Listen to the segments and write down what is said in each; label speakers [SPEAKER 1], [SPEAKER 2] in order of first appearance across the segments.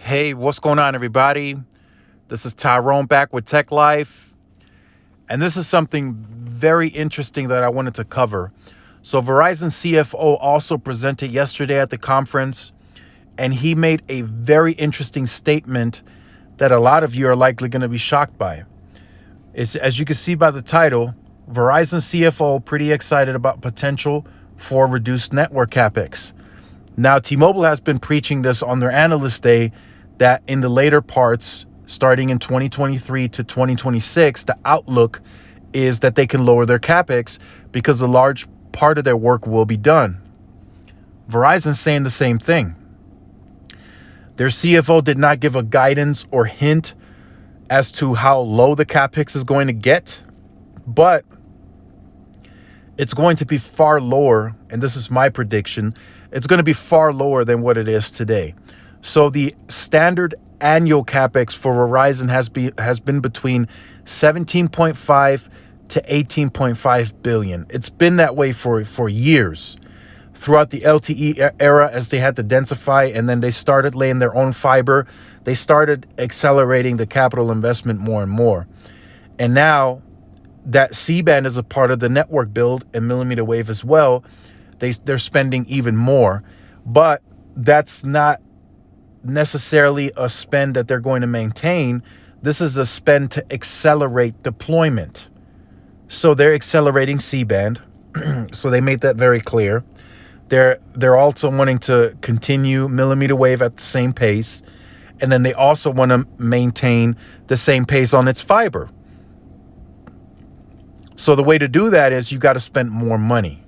[SPEAKER 1] Hey, what's going on, everybody? This is Tyrone back with Tech Life. And this is something very interesting that I wanted to cover. So, Verizon CFO also presented yesterday at the conference, and he made a very interesting statement that a lot of you are likely going to be shocked by. As you can see by the title, Verizon CFO pretty excited about potential for reduced network capex. Now, T-Mobile has been preaching this on their analyst day that in the later parts, starting in 2023 to 2026, the outlook is that they can lower their capex because a large part of their work will be done. Verizon's saying the same thing. Their CFO did not give a guidance or hint as to how low the capex is going to get, but it's going to be far lower, and this is my prediction, it's going to be far lower than what it is today. So the standard annual capex for Verizon has been between 17.5 to 18.5 billion. It's been that way for years. Throughout the LTE era, as they had to densify and then they started laying their own fiber, they started accelerating the capital investment more and more. And now that C-band is a part of the network build and millimeter wave as well, they're spending even more. But that's not necessarily a spend that they're going to maintain. This is a spend to accelerate deployment. So they're accelerating C-band. So they made that very clear. They're also wanting to continue millimeter wave at the same pace. And then they also want to maintain the same pace on its fiber. So the way to do that is you got to spend more money.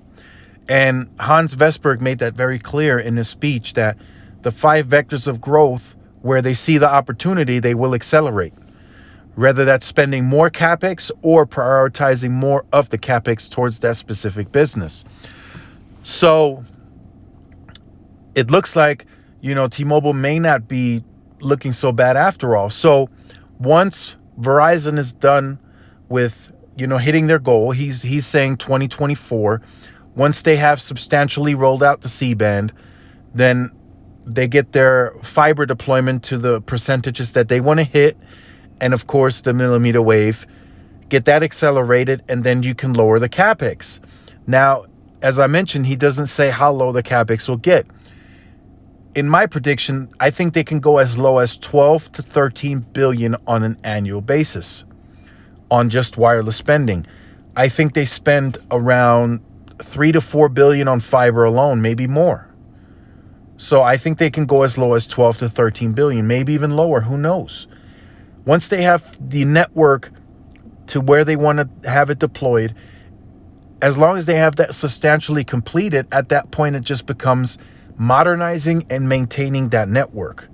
[SPEAKER 1] And Hans Vestberg made that very clear in his speech that the 5 vectors of growth, where they see the opportunity, they will accelerate. Whether that's spending more capex or prioritizing more of the capex towards that specific business. So it looks like, T-Mobile may not be looking so bad after all. So once Verizon is done with, hitting their goal, he's saying 2024, once they have substantially rolled out the C-band, then they get their fiber deployment to the percentages that they want to hit. And of course, the millimeter wave, get that accelerated, and then you can lower the capex. Now, as I mentioned, he doesn't say how low the capex will get. In my prediction, I think they can go as low as 12 to 13 billion on an annual basis on just wireless spending. I think they spend around 3 to 4 billion on fiber alone, maybe more. So I think they can go as low as 12 to 13 billion, maybe even lower, who knows? Once they have the network to where they want to have it deployed, as long as they have that substantially completed, at that point it just becomes modernizing and maintaining that network.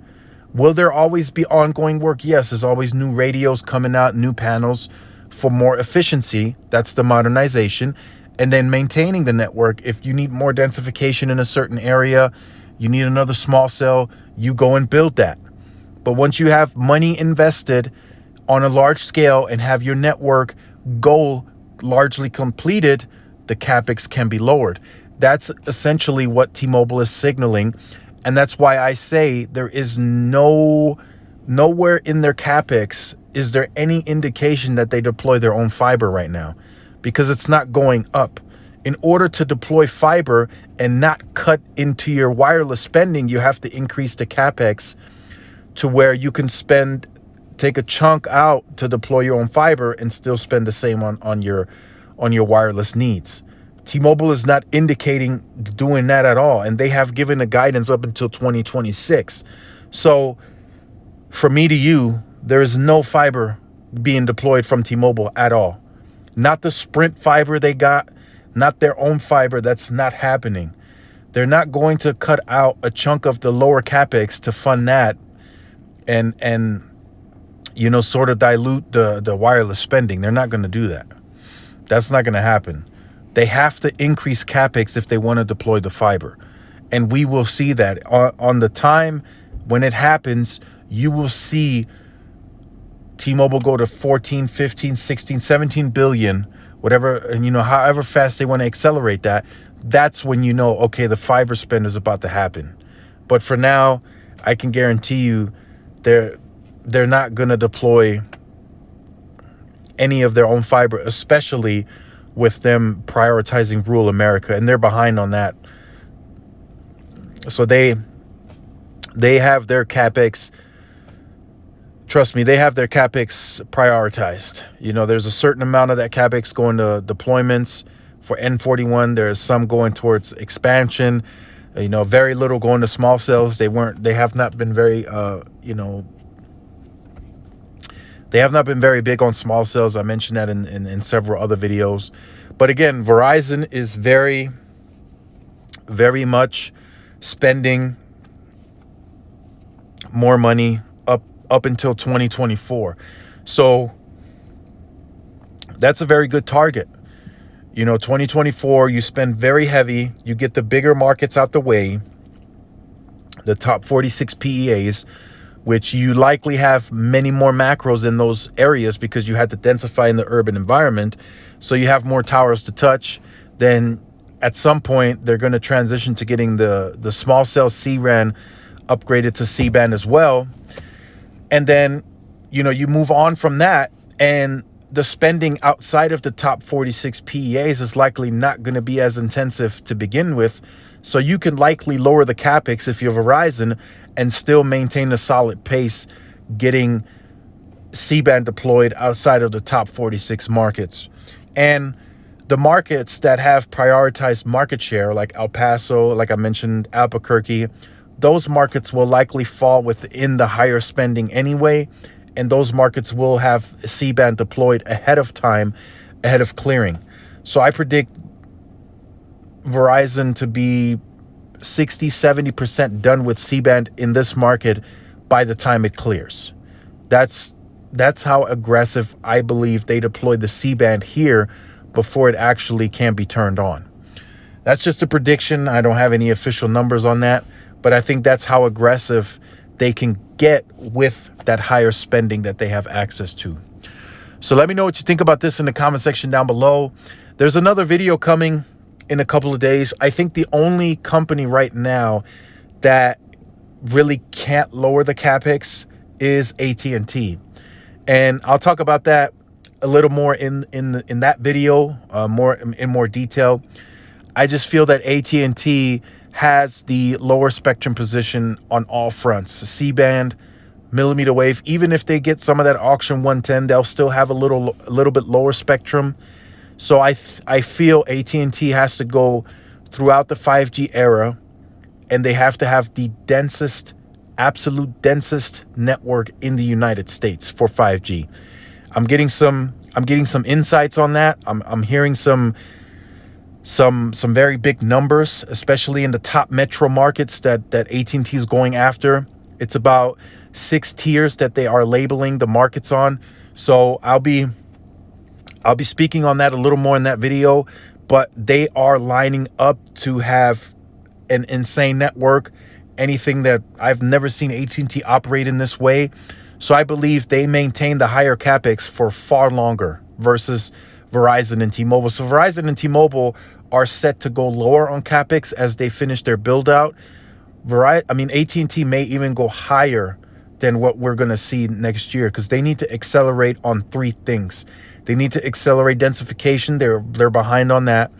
[SPEAKER 1] Will there always be ongoing work? Yes, there's always new radios coming out, new panels for more efficiency. That's the modernization. And then maintaining the network. If you need more densification in a certain area, you need another small cell, you go and build that. But once you have money invested on a large scale and have your network goal largely completed, the capex can be lowered. That's essentially what T-Mobile is signaling. And that's why I say there is nowhere in their capex is there any indication that they deploy their own fiber right now, because it's not going up. In order to deploy fiber and not cut into your wireless spending, you have to increase the capex to where you can take a chunk out to deploy your own fiber and still spend the same on your wireless needs. T-Mobile is not indicating doing that at all, and they have given the guidance up until 2026. So from me to you, there is no fiber being deployed from T-Mobile at all. Not the Sprint fiber they got, not their own fiber. That's not happening. They're not going to cut out a chunk of the lower capex to fund that and sort of dilute the wireless spending. They're not going to do that. That's not going to happen. They have to increase capex if they want to deploy the fiber. And we will see that on the time when it happens. You will see T-Mobile go to 14, 15, 16, 17 billion, whatever, and however fast they want to accelerate that. That's when okay, the fiber spend is about to happen. But for now, I can guarantee you they're not going to deploy any of their own fiber, especially with them prioritizing rural America, and they're behind on that. So they have their CapEx. Trust me, they have their CapEx prioritized. You know, there's a certain amount of that CapEx going to deployments for N41. There's some going towards expansion. You know, very little going to small cells. They have not been very, they have not been very big on small cells. I mentioned that in several other videos. But again, Verizon is very, very much spending more money up until 2024. So that's a very good target. You know, 2024, you spend very heavy. You get the bigger markets out the way, the top 46 PEAs, which you likely have many more macros in those areas because you had to densify in the urban environment. So you have more towers to touch. Then at some point, they're going to transition to getting the small cell C-RAN upgraded to C-band as well. And then, you know, you move on from that, and the spending outside of the top 46 PEAs is likely not going to be as intensive to begin with. So you can likely lower the CapEx if you're Verizon and still maintain a solid pace getting C-band deployed outside of the top 46 markets. And the markets that have prioritized market share, like El Paso, like I mentioned, Albuquerque, those markets will likely fall within the higher spending anyway, and those markets will have C-band deployed ahead of time, ahead of clearing. So I predict Verizon to be 60-70% done with C-band in this market by the time it clears. That's how aggressive I believe they deploy the C-band here before it actually can be turned on. That's just a prediction. I don't have any official numbers on that, but I think that's how aggressive they can get with that higher spending that they have access to. So let me know what you think about this in the comment section down below. There's another video coming in a couple of days. I think the only company right now that really can't lower the CapEx is AT&T. And I'll talk about that a little more in that video, in more detail. I just feel that AT&T has the lower spectrum position on all fronts. C-band, millimeter wave. Even if they get some of that auction 110, they'll still have a little bit lower spectrum. So I feel AT&T has to go throughout the 5G era, and they have to have the densest, absolute densest network in the United States for 5G. I'm getting some insights on that. I'm hearing some very big numbers, especially in the top metro markets that AT&T is going after. It's about 6 tiers that they are labeling the markets on. So I'll be speaking on that a little more in that video, but they are lining up to have an insane network, anything that I've never seen AT&T operate in this way. So I believe they maintain the higher CapEx for far longer versus Verizon and T-Mobile. So Verizon and T-Mobile are set to go lower on CapEx as they finish their build out. AT&T may even go higher than what we're going to see next year because they need to accelerate on 3 things. They need to accelerate densification. They're behind on that.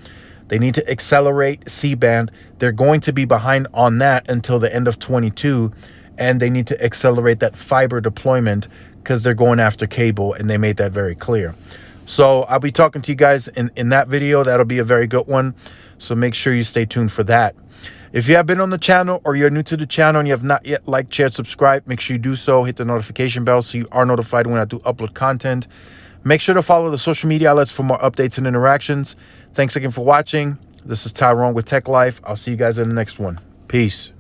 [SPEAKER 1] They need to accelerate C-band. They're going to be behind on that until the end of 22. And they need to accelerate that fiber deployment because they're going after cable, and they made that very clear. So I'll be talking to you guys in that video. That'll be a very good one. So make sure you stay tuned for that. If you have been on the channel or you're new to the channel and you have not yet liked, shared, subscribed, make sure you do so. Hit the notification bell so you are notified when I do upload content. Make sure to follow the social media outlets for more updates and interactions. Thanks again for watching. This is Tyrone with Tech Life. I'll see you guys in the next one. Peace.